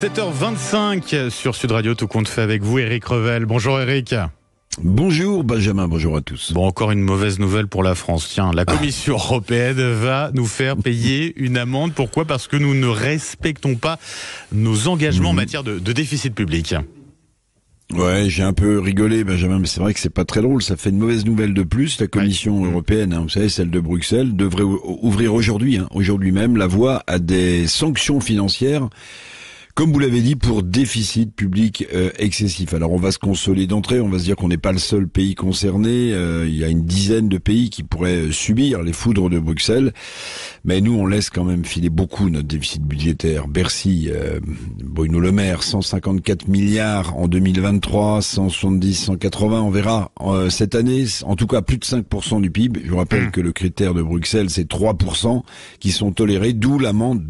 7h25 sur Sud Radio, tout compte fait avec vous, Éric Revel. Bonjour Éric. Bonjour Benjamin, bonjour à tous. Bon, encore une mauvaise nouvelle pour la France. Tiens, la Commission européenne va nous faire payer une amende. Pourquoi ? Parce que nous ne respectons pas nos engagements en matière de déficit public. Ouais, j'ai un peu rigolé Benjamin, mais c'est vrai que c'est pas très drôle. Ça fait une mauvaise nouvelle de plus. La Commission européenne, vous savez, celle de Bruxelles, devrait ouvrir aujourd'hui même, la voie à des sanctions financières, comme vous l'avez dit, pour déficit public excessif. Alors on va se consoler d'entrée, on va se dire qu'on n'est pas le seul pays concerné. Il y a une dizaine de pays qui pourraient subir les foudres de Bruxelles. Mais nous, on laisse quand même filer beaucoup notre déficit budgétaire. Bercy, Bruno Le Maire, 154 milliards en 2023, 170, 180, on verra cette année. En tout cas, plus de 5% du PIB. Je vous rappelle que le critère de Bruxelles, c'est 3% qui sont tolérés, d'où l'amende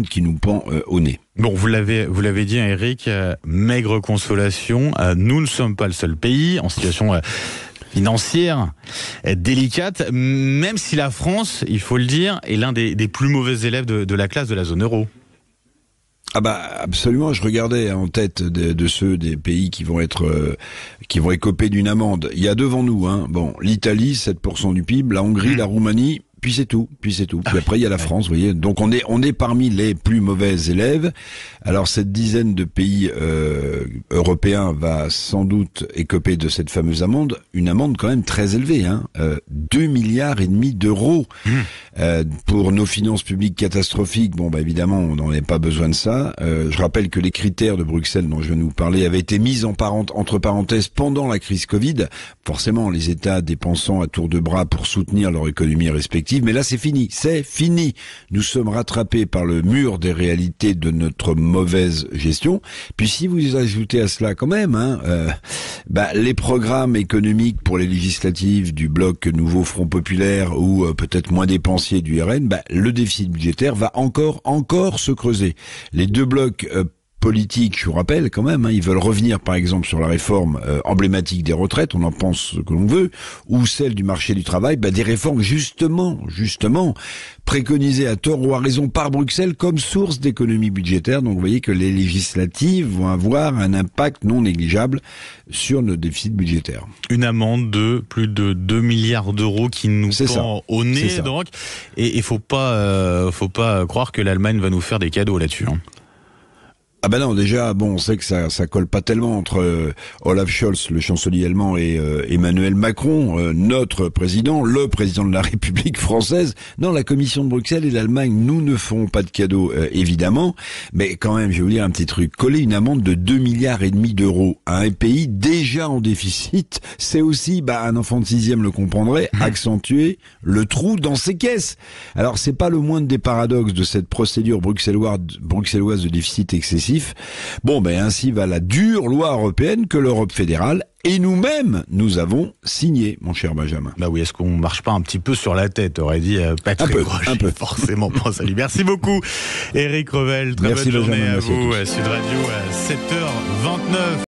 qui nous pend au nez. Bon, vous l'avez dit, Éric, maigre consolation. Nous ne sommes pas le seul pays en situation financière délicate, même si la France, il faut le dire, est l'un des plus mauvais élèves de la classe de la zone euro. Ah bah absolument, je regardais en tête de ceux des pays qui vont écoper d'une amende. Il y a devant nous, bon, l'Italie, 7% du PIB, la Hongrie, la Roumanie. Puis c'est tout. Puis après, il y a la France, vous voyez. Donc on est parmi les plus mauvais élèves. Alors cette dizaine de pays européens va sans doute écoper de cette fameuse amende, une amende quand même très élevée, 2,5 milliards d'euros pour nos finances publiques catastrophiques. Bon, bah évidemment, on n'en avait pas besoin de ça. Je rappelle que les critères de Bruxelles dont je viens de vous parler avaient été mis entre parenthèses pendant la crise Covid. Forcément, les États dépensant à tour de bras pour soutenir leur économie respective. Mais là, c'est fini. Nous sommes rattrapés par le mur des réalités de notre mauvaise gestion. Puis si vous ajoutez à cela quand même, les programmes économiques pour les législatives du bloc Nouveau Front Populaire ou peut-être moins dépensier du RN, le déficit budgétaire va encore se creuser. Les deux blocs politique, je vous rappelle quand même, ils veulent revenir par exemple sur la réforme emblématique des retraites, on en pense ce que l'on veut, ou celle du marché du travail, des réformes justement préconisées à tort ou à raison par Bruxelles comme source d'économie budgétaire. Donc vous voyez que les législatives vont avoir un impact non négligeable sur notre déficit budgétaire. Une amende de plus de 2 milliards d'euros qui nous pend au nez, donc, et il faut pas croire que l'Allemagne va nous faire des cadeaux là-dessus. Ah ben non, déjà, on sait que ça colle pas tellement entre Olaf Scholz, le chancelier allemand, et Emmanuel Macron, notre président, le président de la République française. Non, la Commission de Bruxelles et l'Allemagne, nous ne ferons pas de cadeaux, évidemment. Mais quand même, je vais vous dire un petit truc. Coller une amende de 2,5 milliards d'euros à un pays déjà en déficit, c'est aussi, un enfant de 6e le comprendrait, accentuer le trou dans ses caisses. Alors, c'est pas le moindre des paradoxes de cette procédure bruxelloise de déficit excessif. Ainsi va la dure loi européenne que l'Europe fédérale et nous-mêmes, nous avons signé, mon cher Benjamin. Bah oui, est-ce qu'on marche pas un petit peu sur la tête, aurait dit Patrick Rocher. Un peu. Forcément, salut. Merci beaucoup, Éric Revel. Très bonne journée à vous. Sud Radio, 7h29.